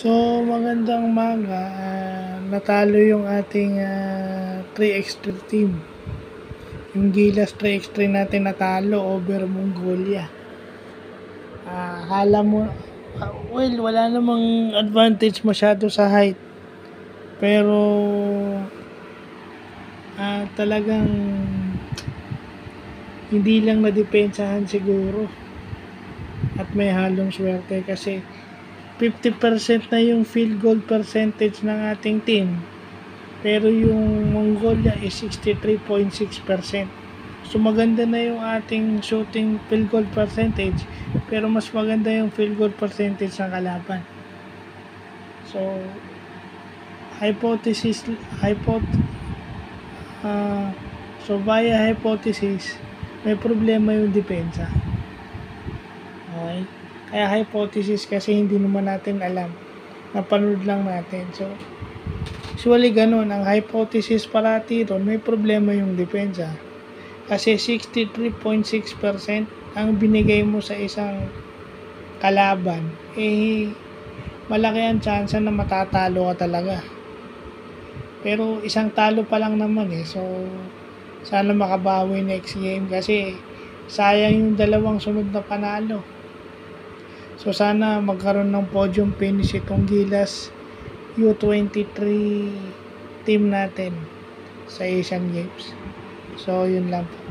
So, magandang umaga. Natalo yung ating 3x3 team. Yung Gilas 3x3 natin natalo over Mongolia. Akala mo, wala namang advantage masyado sa height. Pero, talagang hindi lang nadepensahan siguro. At may halong swerte kasi 50% na yung field goal percentage ng ating team. Pero yung Mongolia is 63.6%. So maganda na yung ating shooting field goal percentage, pero mas maganda yung field goal percentage ng kalaban. So via hypothesis, may problema yung depensa. Okay? Kaya hypothesis kasi hindi naman natin alam. Napanood lang natin. So, usually ganun. Ang hypothesis parati ron, may problema yung depensa. Kasi 63.6% ang binigay mo sa isang kalaban. Malaki ang chance na matatalo ka talaga. Pero isang talo pa lang naman So, sana makabawi next game kasi sayang yung dalawang sunod na panalo. So sana magkaroon ng podium finish itong Gilas U23 team natin sa Asian Games. So yun lang po.